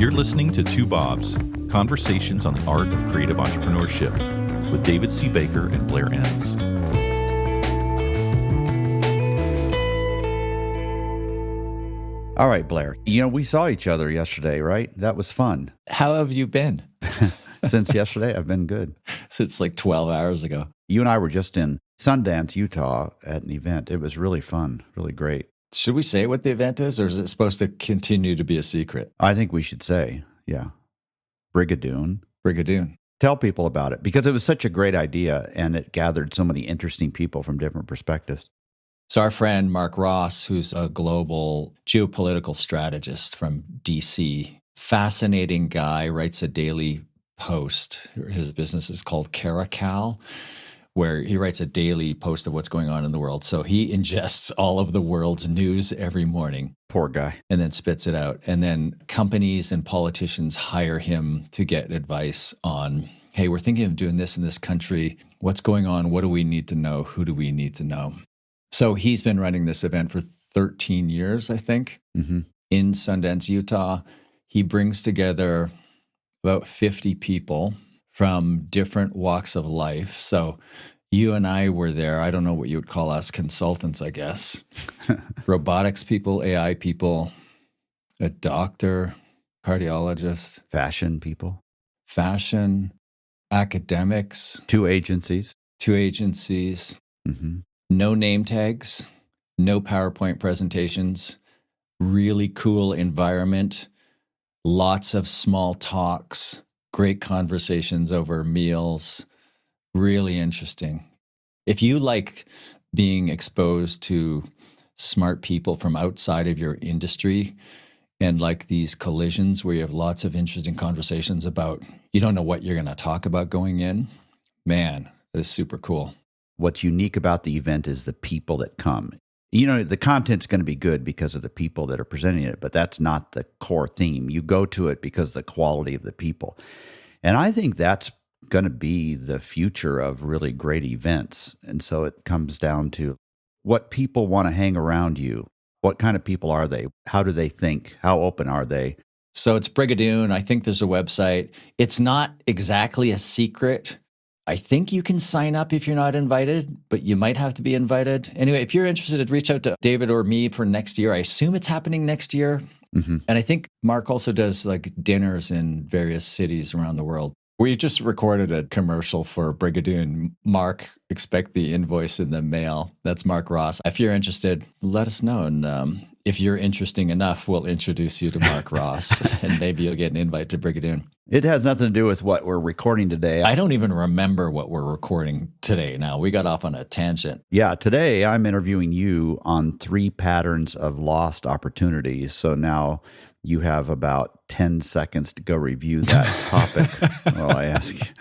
You're listening to Two Bobs, Conversations on the Art of Creative Entrepreneurship with David C. Baker and Blair Enns. All right, Blair. We saw each other yesterday, right? That was fun. How have you been? Since yesterday, I've been good. Since like 12 hours ago. You and I were just in Sundance, Utah at an event. It was really fun, really great. Should we say what the event is, or is it supposed to continue to be a secret? I think we should say, yeah. Brigadoon. Brigadoon. Tell people about it, because it was such a great idea, and it gathered so many interesting people from different perspectives. So our friend Mark Ross, who's a global geopolitical strategist from DC, fascinating guy, writes a daily post. His business is called Caracal, where he writes a daily post of what's going on in the world. So he ingests all of the world's news every morning. Poor guy. And then spits it out. And then companies and politicians hire him to get advice on, hey, we're thinking of doing this in this country. What's going on? What do we need to know? Who do we need to know? So he's been running this event for 13 years, I think, in Sundance, Utah. He brings together about 50 people from different walks of life. So you and I were there. I don't know what you would call us, consultants, I guess. Robotics people, AI people, a doctor, cardiologist. Fashion people. Fashion, academics. Two agencies. No name tags, no PowerPoint presentations, really cool environment, lots of small talks, great conversations over meals, really interesting. If you like being exposed to smart people from outside of your industry and like these collisions where you have lots of interesting conversations about, you don't know what you're going to talk about going in, man, that is super cool. What's unique about the event is the people that come. The content's going to be good because of the people that are presenting it, but that's not the core theme. You go to it because of the quality of the people. And I think that's going to be the future of really great events. And so it comes down to what people want to hang around you. What kind of people are they? How do they think? How open are they? So it's Brigadoon. I think there's a website. It's not exactly a secret. I think you can sign up if you're not invited, but you might have to be invited. Anyway, if you're interested, reach out to David or me for next year. I assume it's happening next year. And I think Mark also does like dinners in various cities around the world. We just recorded a commercial for Brigadoon. Mark, expect the invoice in the mail. That's Mark Ross. If you're interested, let us know. And if you're interesting enough, we'll introduce you to Mark Ross, and maybe you'll get an invite to Brigadoon. It has nothing to do with what we're recording today. I don't even remember what we're recording today now. We got off on a tangent. Yeah, today I'm interviewing you on 3 patterns of lost opportunities. So now you have about 10 seconds to go review that topic while I ask you.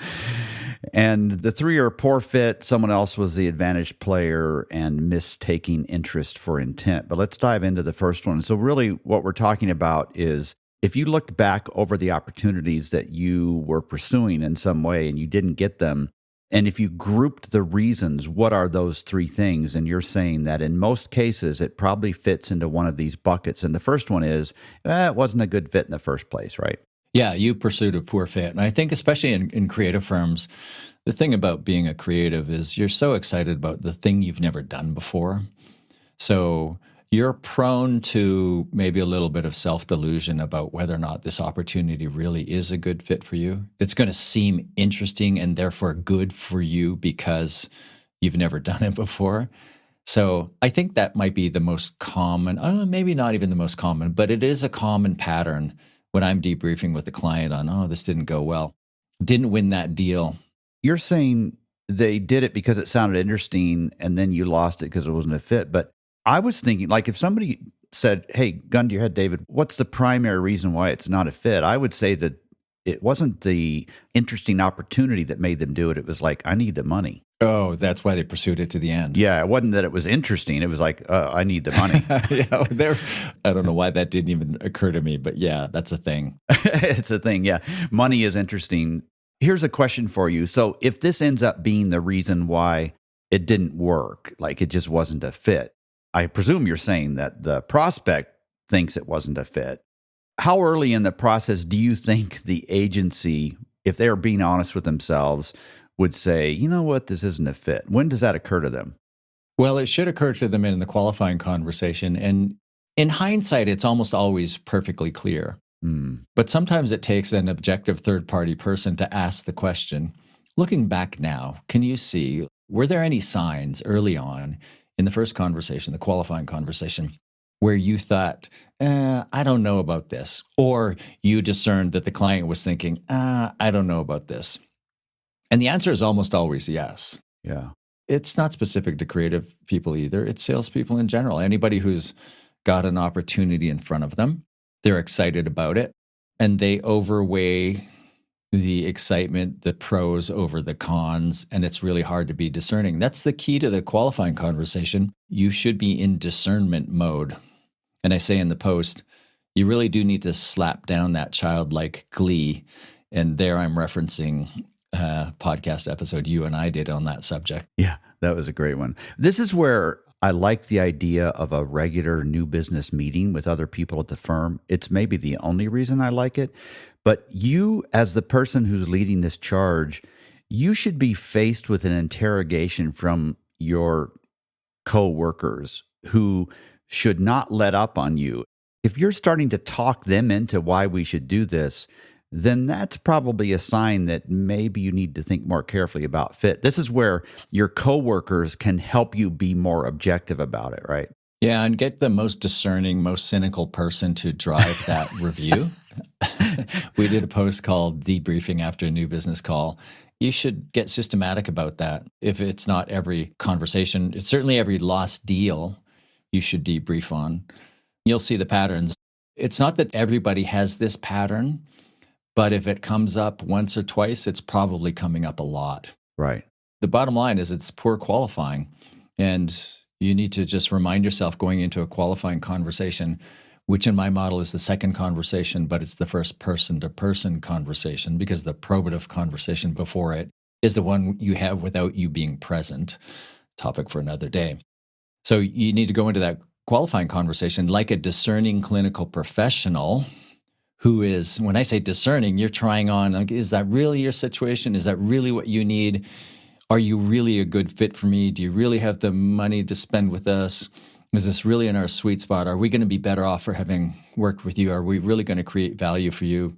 And the 3 are poor fit, someone else was the advantaged player, and mistaking interest for intent. But let's dive into the first one. So really what we're talking about is if you looked back over the opportunities that you were pursuing in some way and you didn't get them, and if you grouped the reasons, what are those 3 things? And you're saying that in most cases, it probably fits into one of these buckets. And the first one is, it wasn't a good fit in the first place, right? Yeah, you pursued a poor fit. And I think especially in creative firms, the thing about being a creative is you're so excited about the thing you've never done before. So you're prone to maybe a little bit of self-delusion about whether or not this opportunity really is a good fit for you. It's going to seem interesting and therefore good for you because you've never done it before. So I think that might be the most common, maybe not even the most common, but it is a common pattern when I'm debriefing with the client on, this didn't go well, didn't win that deal. You're saying they did it because it sounded interesting and then you lost it because it wasn't a fit. But I was thinking, like, if somebody said, hey, gun to your head, David, what's the primary reason why it's not a fit? I would say that it wasn't the interesting opportunity that made them do it. It was like, I need the money. Oh, that's why they pursued it to the end. Yeah, it wasn't that it was interesting. It was like, I need the money. I don't know why that didn't even occur to me, but yeah, that's a thing. It's a thing, yeah. Money is interesting. Here's a question for you. So if this ends up being the reason why it didn't work, like it just wasn't a fit, I presume you're saying that the prospect thinks it wasn't a fit. how early in the process do you think the agency, if they are being honest with themselves, would say, you know what, this isn't a fit? When does that occur to them? Well, it should occur to them in the qualifying conversation. And in hindsight, it's almost always perfectly clear. But sometimes it takes an objective third-party person to ask the question, looking back now, can you see, were there any signs early on in the first conversation, the qualifying conversation, where you thought, I don't know about this, or you discerned that the client was thinking, I don't know about this? And the answer is almost always yes. Yeah. It's not specific to creative people either. It's salespeople in general. Anybody who's got an opportunity in front of them, they're excited about it, and they overweigh the excitement, the pros over the cons, and it's really hard to be discerning. That's the key to the qualifying conversation. You should be in discernment mode. And I say in the post, you really do need to slap down that childlike Glee. And there I'm referencing a podcast episode you and I did on that subject. Yeah, that was a great one. This is where I like the idea of a regular new business meeting with other people at the firm. It's maybe the only reason I like it. But you, as the person who's leading this charge, you should be faced with an interrogation from your co-workers who should not let up on you. If you're starting to talk them into why we should do this, then that's probably a sign that maybe you need to think more carefully about fit. This is where your coworkers can help you be more objective about it, right? Yeah, and get the most discerning, most cynical person to drive that review. We did a post called Debriefing after a new business call. You should get systematic about that. If it's not every conversation, it's certainly every lost deal you should debrief on. You'll see the patterns. It's not that everybody has this pattern, but if it comes up once or twice, it's probably coming up a lot. Right. The bottom line is it's poor qualifying. And you need to just remind yourself going into a qualifying conversation, which in my model is the second conversation, but it's the first person-to-person conversation because the probative conversation before it is the one you have without you being present. Topic for another day. So you need to go into that qualifying conversation like a discerning clinical professional who is, when I say discerning, you're trying on, like, is that really your situation? Is that really what you need? Are you really a good fit for me? Do you really have the money to spend with us? Is this really in our sweet spot? Are we going to be better off for having worked with you? Are we really going to create value for you?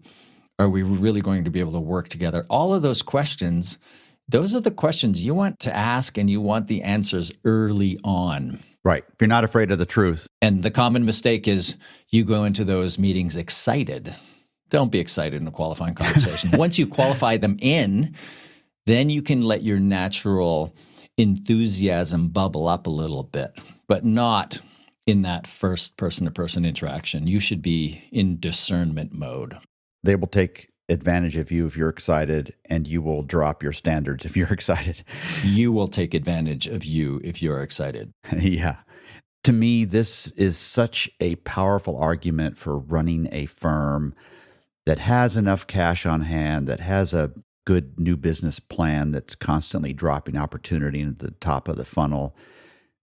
Are we really going to be able to work together? All of those questions, those are the questions you want to ask, and you want the answers early on. Right. If you're not afraid of the truth. And the common mistake is you go into those meetings excited. Don't be excited in a qualifying conversation. Once you qualify them in, then you can let your natural enthusiasm bubble up a little bit, but not in that first person-to-person interaction. You should be in discernment mode. They will take advantage of you if you're excited, and you will drop your standards if you're excited. You will take advantage of you if you're excited. Yeah. To me, this is such a powerful argument for running a firm that has enough cash on hand, that has a good new business plan that's constantly dropping opportunity into the top of the funnel,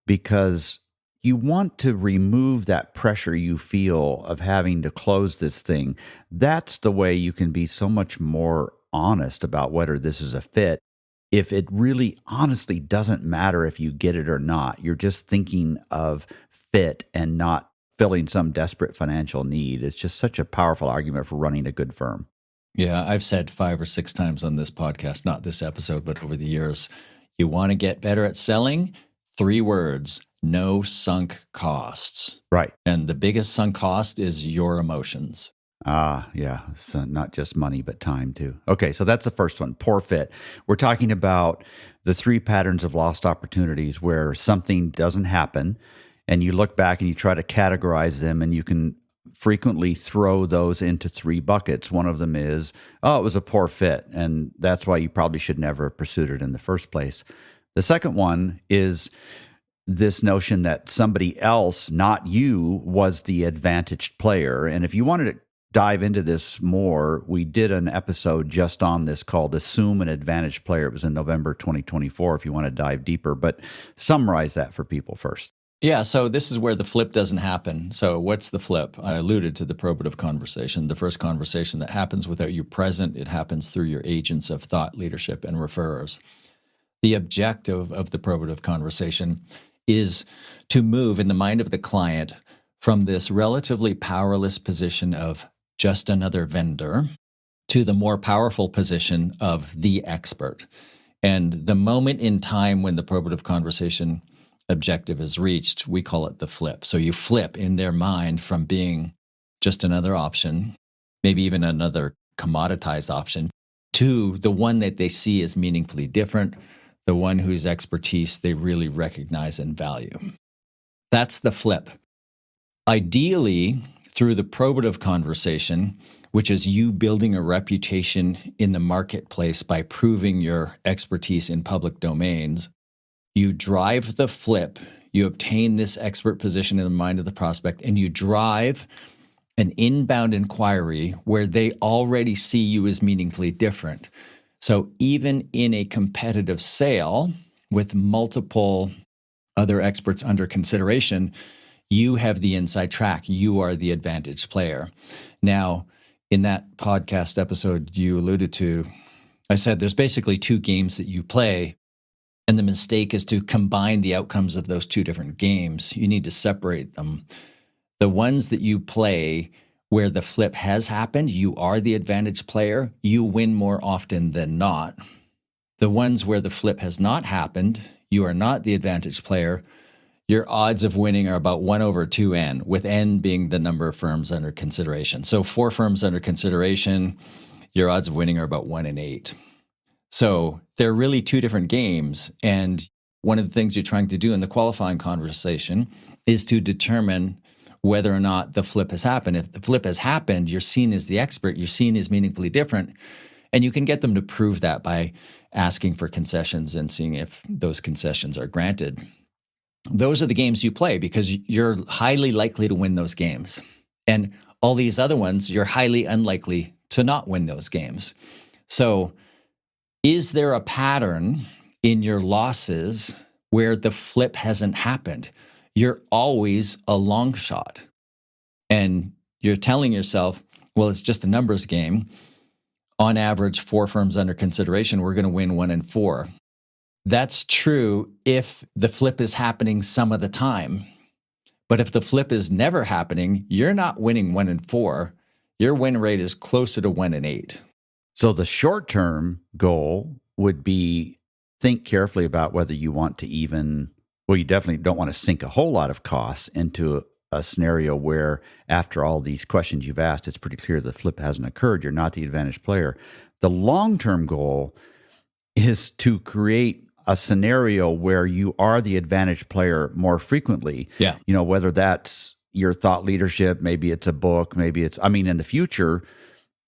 because you want to remove that pressure you feel of having to close this thing. That's the way you can be so much more honest about whether this is a fit. If it really honestly doesn't matter if you get it or not, you're just thinking of fit and not filling some desperate financial need. It's just such a powerful argument for running a good firm. Yeah, I've said 5 or 6 times on this podcast, not this episode, but over the years, you want to get better at selling? 3 words: no sunk costs. Right. And the biggest sunk cost is your emotions. Yeah. So not just money, but time too. Okay. So that's the first one, poor fit. We're talking about the 3 patterns of lost opportunities where something doesn't happen, and you look back and you try to categorize them, and you can frequently throw those into 3 buckets. One of them is, it was a poor fit, and that's why you probably should never have pursued it in the first place. The second one is this notion that somebody else, not you, was the advantaged player. And if you wanted to dive into this more, we did an episode just on this called Assume an Advantaged Player. It was in November 2024 if you want to dive deeper. But summarize that for people first. Yeah, so this is where the flip doesn't happen. So what's the flip? I alluded to the probative conversation, the first conversation that happens without you present. It happens through your agents of thought, leadership, and referrers. The objective of the probative conversation is to move in the mind of the client from this relatively powerless position of just another vendor to the more powerful position of the expert. And the moment in time when the probative conversation objective is reached, we call it the flip. So you flip in their mind from being just another option, maybe even another commoditized option, to the one that they see as meaningfully different, the one whose expertise they really recognize and value. That's the flip. Ideally, through the probative conversation, which is you building a reputation in the marketplace by proving your expertise in public domains, you drive the flip, you obtain this expert position in the mind of the prospect, and you drive an inbound inquiry where they already see you as meaningfully different. So even in a competitive sale with multiple other experts under consideration, you have the inside track. You are the advantage player. Now, in that podcast episode you alluded to, I said there's basically two games that you play, and the mistake is to combine the outcomes of those two different games. You need to separate them. The ones that you play where the flip has happened, you are the advantage player, you win more often than not. The ones where the flip has not happened, you are not the advantage player, your odds of winning are about 1/2n, with n being the number of firms under consideration. So 4 firms under consideration, your odds of winning are about 1 in 8. So they're really two different games. And one of the things you're trying to do in the qualifying conversation is to determine whether or not the flip has happened. If the flip has happened, you're seen as the expert, you're seen as meaningfully different. And you can get them to prove that by asking for concessions and seeing if those concessions are granted. Those are the games you play because you're highly likely to win those games. And all these other ones, you're highly unlikely to not win those games. So is there a pattern in your losses where the flip hasn't happened? You're always a long shot. And you're telling yourself, well, it's just a numbers game. On average, 4 firms under consideration, we're going to win 1 in 4. That's true if the flip is happening some of the time. But if the flip is never happening, you're not winning 1 in 4. Your win rate is closer to 1 in 8. So the short-term goal would be think carefully about whether you want to you definitely don't want to sink a whole lot of costs into a scenario where after all these questions you've asked, it's pretty clear the flip hasn't occurred. You're not the advantage player. The long-term goal is to create a scenario where you are the advantage player more frequently. Yeah. Whether that's your thought leadership, maybe it's a book, maybe it's, in the future,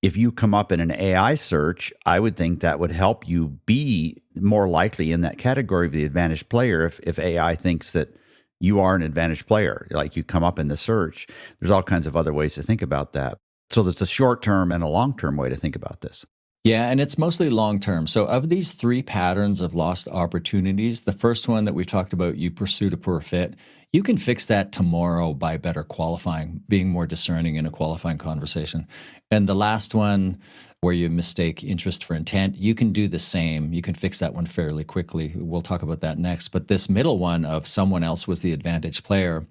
if you come up in an AI search, I would think that would help you be more likely in that category of the advantage player if AI thinks that you are an advantage player, like you come up in the search. There's all kinds of other ways to think about that. So there's a short-term and a long-term way to think about this. Yeah, and it's mostly long-term. So of these 3 patterns of lost opportunities, the first one that we've talked about, you pursued a poor fit, you can fix that tomorrow by better qualifying, being more discerning in a qualifying conversation. And the last one, where you mistake interest for intent, you can do the same. You can fix that one fairly quickly. We'll talk about that next. But this middle one of someone else was the advantage player,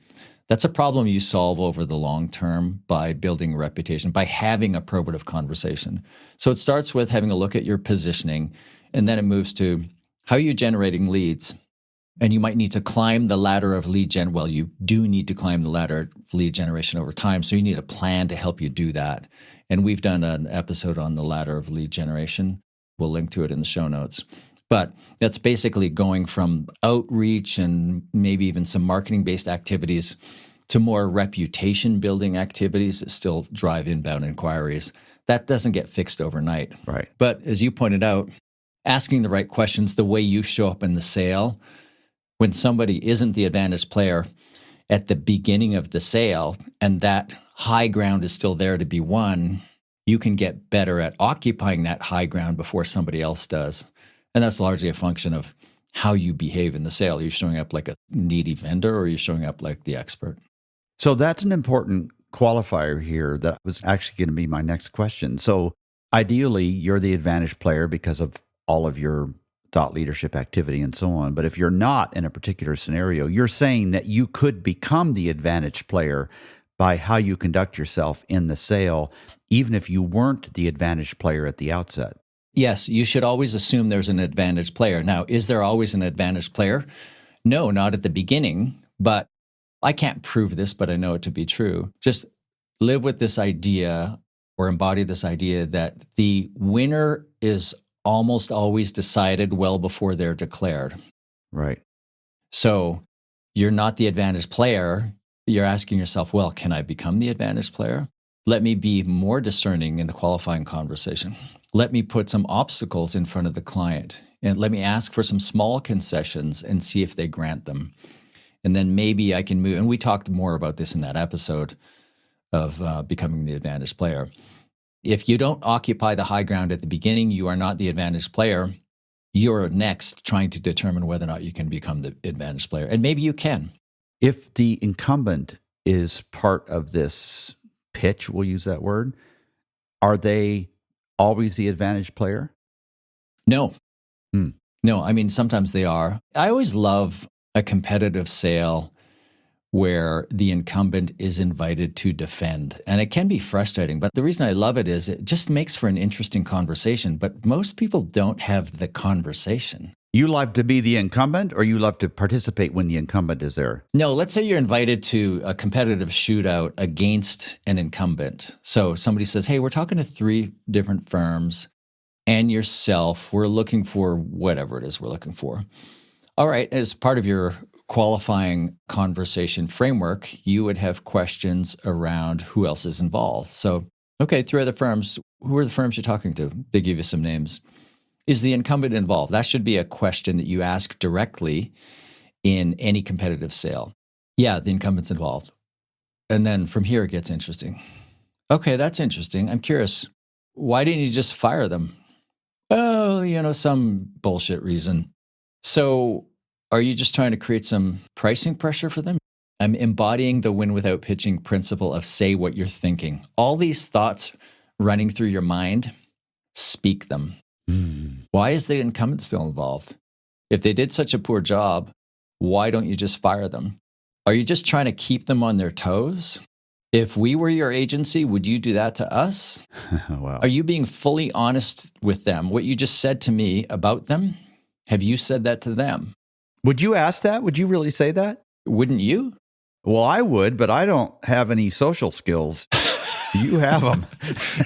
that's a problem you solve over the long term by building a reputation, by having a probative conversation. So it starts with having a look at your positioning, and then it moves to how are you generating leads? And you might need to climb the ladder of lead gen. Well, you do need to climb the ladder of lead generation over time. So you need a plan to help you do that. And we've done an episode on the ladder of lead generation. We'll link to it in the show notes. But that's basically going from outreach and maybe even some marketing-based activities to more reputation-building activities that still drive inbound inquiries. That doesn't get fixed overnight. Right. But as you pointed out, asking the right questions, the way you show up in the sale, when somebody isn't the advantage player at the beginning of the sale and that high ground is still there to be won, you can get better at occupying that high ground before somebody else does. And that's largely a function of how you behave in the sale. Are you showing up like a needy vendor, or are you showing up like the expert? So that's an important qualifier here that was actually going to be my next question. So ideally, you're the advantage player because of all of your thought leadership activity and so on. But if you're not in a particular scenario, you're saying that you could become the advantage player by how you conduct yourself in the sale, even if you weren't the advantage player at the outset. Yes, you should always assume there's an advantage player. Now, is there always an advantage player? No, not at the beginning, but I can't prove this, but I know it to be true. Just live with this idea or embody this idea that the winner is almost always decided well before they're declared. Right. So you're not the advantage player. You're asking yourself, well, can I become the advantage player? Let me be more discerning in the qualifying conversation. Let me put some obstacles in front of the client, and let me ask for some small concessions and see if they grant them. And then maybe I can move. And we talked more about this in that episode of becoming the advantage player. If you don't occupy the high ground at the beginning, you are not the advantage player. You're next trying to determine whether or not you can become the advantage player. And maybe you can. If the incumbent is part of this pitch, we'll use that word, are they always the advantage player? No. No, I mean, sometimes they are. I always love a competitive sale where the incumbent is invited to defend. And it can be frustrating, but the reason I love it is it just makes for an interesting conversation. But most people don't have the conversation. You love to be the incumbent, or you love to participate when the incumbent is there? No, let's say you're invited to a competitive shootout against an incumbent. So somebody says, hey, we're talking to 3 different firms and yourself. We're looking for whatever it is we're looking for. All right, as part of your qualifying conversation framework, you would have questions around who else is involved. So, okay, 3 other firms. Who are the firms you're talking to? They give you some names. Is the incumbent involved? That should be a question that you ask directly in any competitive sale. Yeah, the incumbent's involved. And then from here, it gets interesting. Okay, that's interesting. I'm curious. Why didn't you just fire them? Oh, some bullshit reason. So are you just trying to create some pricing pressure for them? I'm embodying the win without pitching principle of say what you're thinking. All these thoughts running through your mind, speak them. Why is the incumbent still involved? If they did such a poor job, why don't you just fire them? Are you just trying to keep them on their toes? If we were your agency, would you do that to us? Wow. Are you being fully honest with them? What you just said to me about them, have you said that to them? Would you ask that? Would you really say that? Wouldn't you? Well, I would, but I don't have any social skills. You have them.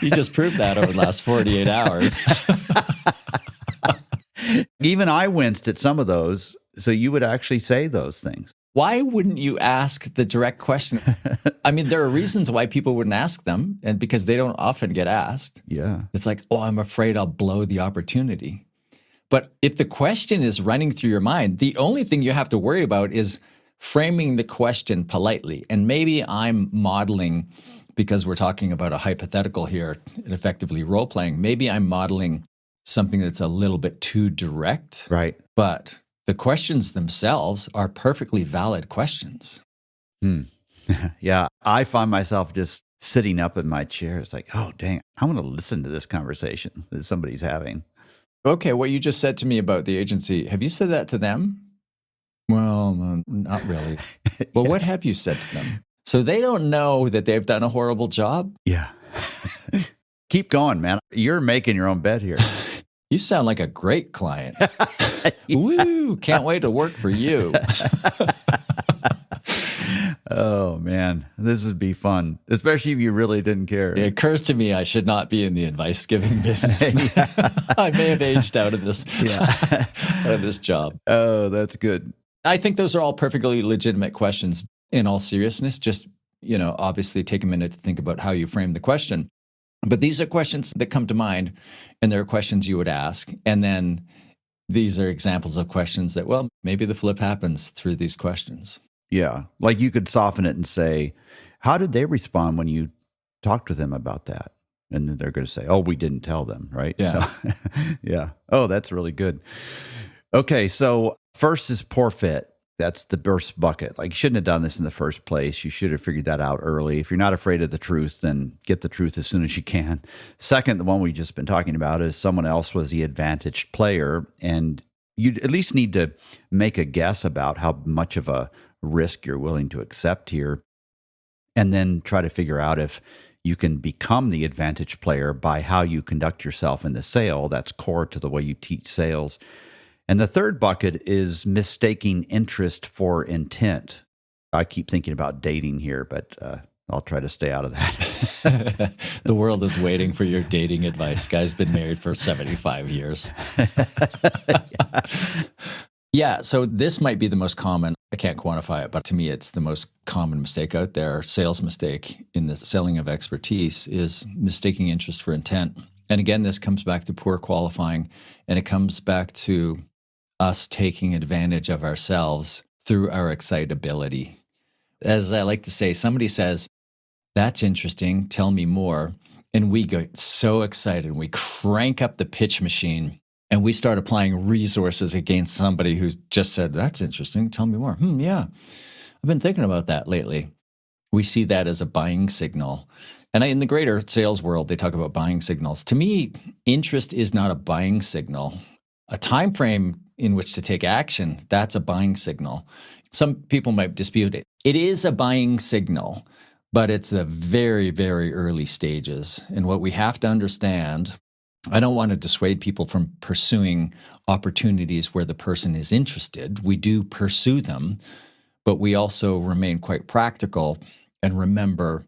You just proved that over the last 48 hours. Even I winced at some of those. So you would actually say those things. Why wouldn't you ask the direct question? I mean, there are reasons why people wouldn't ask them, and because they don't often get asked. Yeah. It's like, oh, I'm afraid I'll blow the opportunity. But if the question is running through your mind, the only thing you have to worry about is framing the question politely. And maybe I'm modeling, because we're talking about a hypothetical here and effectively role-playing, maybe I'm modeling something that's a little bit too direct. Right. But the questions themselves are perfectly valid questions. Yeah. I find myself just sitting up in my chair. It's like, oh, dang, I want to listen to this conversation that somebody's having. Okay, what you just said to me about the agency, have you said that to them? Well, no, not really. Well, what have you said to them? So they don't know that they've done a horrible job? Yeah. Keep going, man. You're making your own bed here. You sound like a great client. Woo, can't wait to work for you. Oh, man. This would be fun, especially if you really didn't care. It occurs to me I should not be in the advice-giving business. I may have aged out of this, out of this job. Oh, that's good. I think those are all perfectly legitimate questions. In all seriousness, just, obviously take a minute to think about how you frame the question. But these are questions that come to mind, and they're questions you would ask. And then these are examples of questions that, well, maybe the flip happens through these questions. Yeah. Like you could soften it and say, how did they respond when you talked to them about that? And then they're going to say, oh, we didn't tell them, right? Yeah. So, yeah. Oh, that's really good. Okay, so first is poor fit. That's the burst bucket. Like, you shouldn't have done this in the first place. You should have figured that out early. If you're not afraid of the truth, then get the truth as soon as you can. Second, the one we've just been talking about is someone else was the advantaged player, and you at least need to make a guess about how much of a risk you're willing to accept here, and then try to figure out if you can become the advantaged player by how you conduct yourself in the sale. That's core to the way you teach sales. And the third bucket is mistaking interest for intent. I keep thinking about dating here, but I'll try to stay out of that. The world is waiting for your dating advice. Guy's been married for 75 years. Yeah, so this might be the most common. I can't quantify it, but to me, it's the most common mistake out there. Sales mistake in the selling of expertise is mistaking interest for intent. And again, this comes back to poor qualifying, and it comes back to us taking advantage of ourselves through our excitability. As I like to say, somebody says, "That's interesting, tell me more." And we get so excited, we crank up the pitch machine, and we start applying resources against somebody who's just said, "That's interesting, tell me more." Yeah, I've been thinking about that lately. We see that as a buying signal. And in the greater sales world, they talk about buying signals. To me, interest is not a buying signal. A time frame in which to take action, that's a buying signal. Some people might dispute it. It is a buying signal, but it's the very, very early stages. And what we have to understand, I don't want to dissuade people from pursuing opportunities where the person is interested. We do pursue them, but we also remain quite practical and remember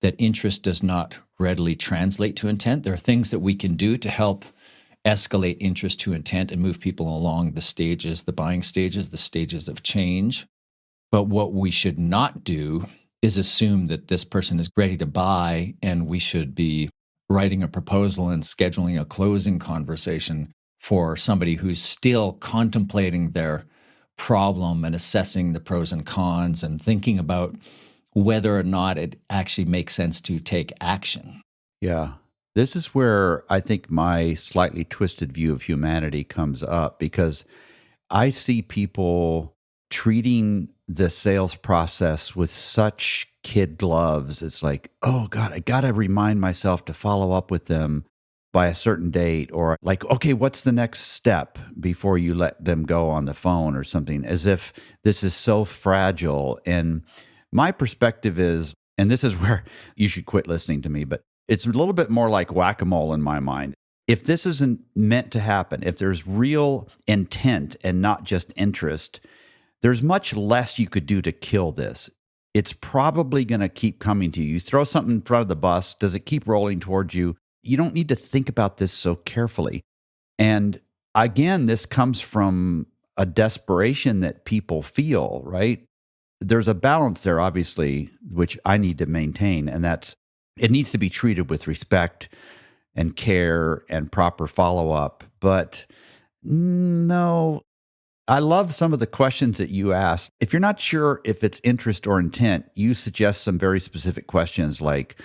that interest does not readily translate to intent. There are things that we can do to help escalate interest to intent and move people along the stages, the buying stages, the stages of change. But what we should not do is assume that this person is ready to buy and we should be writing a proposal and scheduling a closing conversation for somebody who's still contemplating their problem and assessing the pros and cons and thinking about whether or not it actually makes sense to take action. Yeah. This is where I think my slightly twisted view of humanity comes up, because I see people treating the sales process with such kid gloves. It's like, oh God, I got to remind myself to follow up with them by a certain date, or like, okay, what's the next step before you let them go on the phone or something, as if this is so fragile. And my perspective is, and this is where you should quit listening to me, but it's a little bit more like whack-a-mole in my mind. If this isn't meant to happen, if there's real intent and not just interest, there's much less you could do to kill this. It's probably going to keep coming to you. You throw something in front of the bus, does it keep rolling towards you? You don't need to think about this so carefully. And again, this comes from a desperation that people feel, right? There's a balance there, obviously, which I need to maintain, and that's it needs to be treated with respect and care and proper follow-up. But no, I love some of the questions that you asked. If you're not sure if it's interest or intent, you suggest some very specific questions like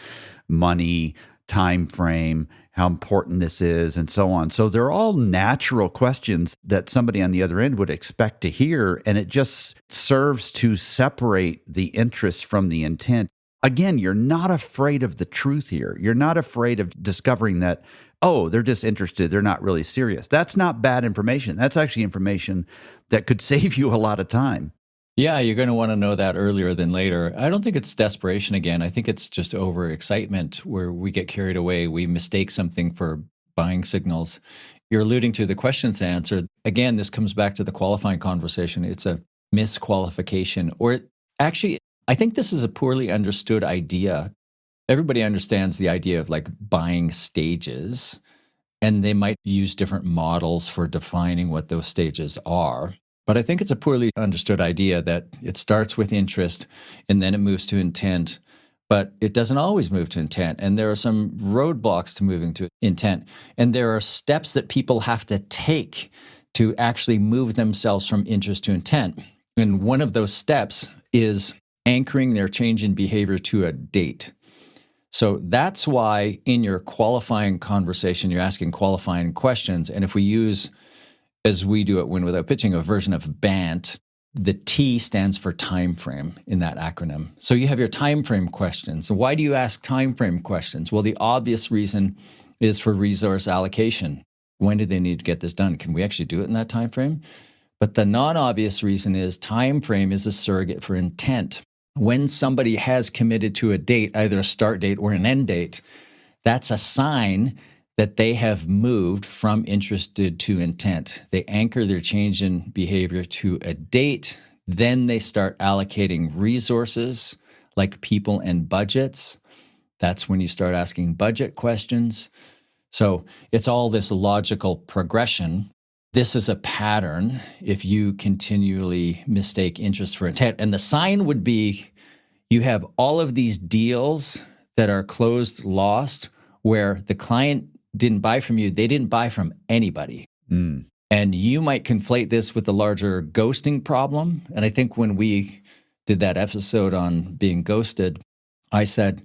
money, time frame, how important this is, and so on. So they're all natural questions that somebody on the other end would expect to hear, and it just serves to separate the interest from the intent. Again, you're not afraid of the truth here. You're not afraid of discovering that, oh, they're just interested. They're not really serious. That's not bad information. That's actually information that could save you a lot of time. Yeah, you're going to want to know that earlier than later. I don't think it's desperation again. I think it's just overexcitement where we get carried away. We mistake something for buying signals. You're alluding to the questions answered. Again, this comes back to the qualifying conversation. It's a misqualification, or actually, I think this is a poorly understood idea. Everybody understands the idea of like buying stages, and they might use different models for defining what those stages are. But I think it's a poorly understood idea that it starts with interest and then it moves to intent, but it doesn't always move to intent. And there are some roadblocks to moving to intent. And there are steps that people have to take to actually move themselves from interest to intent. And one of those steps is anchoring their change in behavior to a date. So that's why in your qualifying conversation, you're asking qualifying questions. And if we use as we do at Win Without Pitching, a version of BANT. The T stands for time frame in that acronym. So you have your time frame questions. Why do you ask time frame questions? Well, the obvious reason is for resource allocation. When do they need to get this done? Can we actually do it in that time frame? But the non-obvious reason is time frame is a surrogate for intent. When somebody has committed to a date, either a start date or an end date, that's a sign that they have moved from interested to intent. They anchor their change in behavior to a date. Then they start allocating resources like people and budgets. That's when you start asking budget questions. So it's all this logical progression. This is a pattern if you continually mistake interest for intent. And the sign would be you have all of these deals that are closed, lost, where the client didn't buy from you. They didn't buy from anybody. And you might conflate this with the larger ghosting problem. And I think when we did that episode on being ghosted, I said,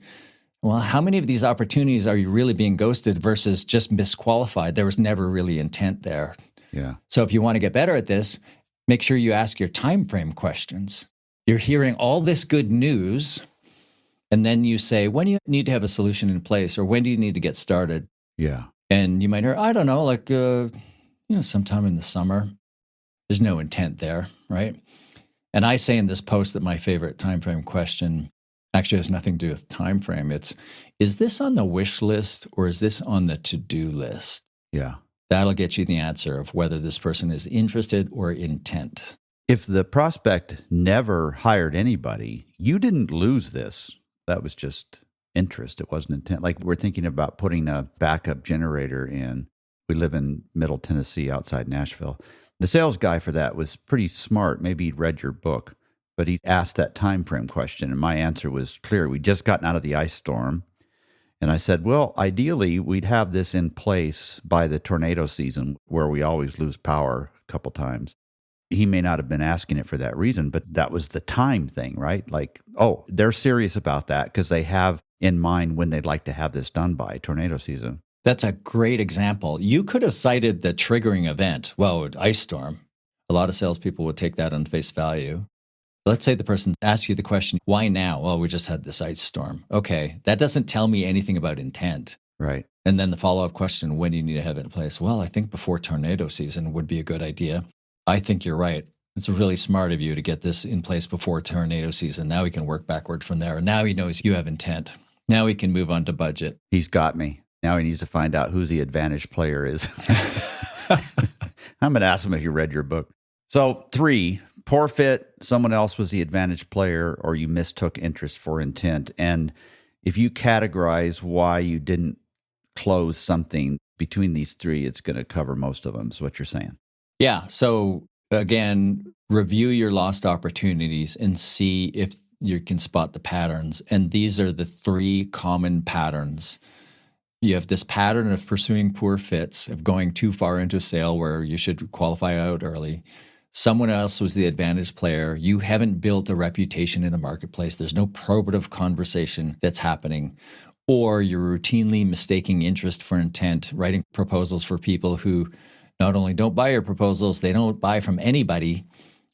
well, how many of these opportunities are you really being ghosted versus just misqualified? There was never really intent there. Yeah. So if you want to get better at this, make sure you ask your time frame questions. You're hearing all this good news, and then you say, when do you need to have a solution in place, or when do you need to get started? Yeah. And you might hear, I don't know, like, sometime in the summer. There's no intent there, right? And I say in this post that my favorite time frame question actually has nothing to do with time frame. It's, is this on the wish list or is this on the to-do list? Yeah. That'll get you the answer of whether this person is interested or intent. If the prospect never hired anybody, you didn't lose this. That was just interest. It wasn't intent. Like we're thinking about putting a backup generator in. We live in Middle Tennessee outside Nashville. The sales guy for that was pretty smart. Maybe he'd read your book, but he asked that time frame question. And my answer was clear. We'd just gotten out of the ice storm. And I said, well, ideally, we'd have this in place by the tornado season where we always lose power a couple times. He may not have been asking it for that reason, but that was the time thing, right? Like, oh, they're serious about that because they have in mind when they'd like to have this done by tornado season. That's a great example. You could have cited the triggering event. Well, ice storm. A lot of salespeople would take that on face value. Let's say the person asks you the question, why now? Well, we just had this ice storm. Okay, that doesn't tell me anything about intent. Right. And then the follow-up question, when do you need to have it in place? Well, I think before tornado season would be a good idea. I think you're right. It's really smart of you to get this in place before tornado season. Now we can work backward from there. And now he knows you have intent. Now we can move on to budget. He's got me. Now he needs to find out who the advantage player is. I'm going to ask him if he read your book. So 3, poor fit, someone else was the advantage player, or you mistook interest for intent. And if you categorize why you didn't close something between these 3, it's going to cover most of them, is what you're saying. Yeah. So again, review your lost opportunities and see if you can spot the patterns. And these are the 3 common patterns. You have this pattern of pursuing poor fits, of going too far into a sale where you should qualify out early. Someone else was the advantage player. You haven't built a reputation in the marketplace. There's no probative conversation that's happening. Or you're routinely mistaking interest for intent, writing proposals for people who not only don't buy your proposals, they don't buy from anybody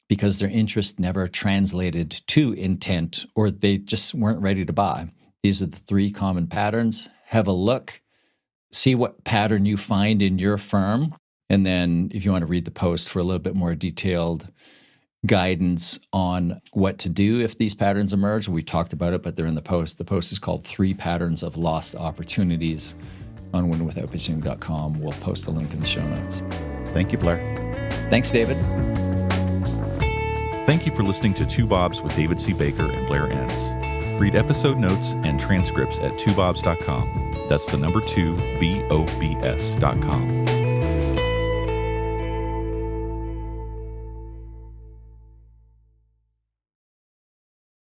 because their interest never translated to intent, or they just weren't ready to buy. These are the 3 common patterns. Have a look, see what pattern you find in your firm. And then if you want to read the post for a little bit more detailed guidance on what to do if these patterns emerge, we talked about it, but they're in the post. The post is called 3 Patterns of Lost Opportunities on winwithoutpitching.com. We'll post a link in the show notes. Thank you, Blair. Thanks, David. Thank you for listening to Two Bobs with David C. Baker and Blair Enns. Read episode notes and transcripts at twobobs.com. That's the number 2, BOBS.com.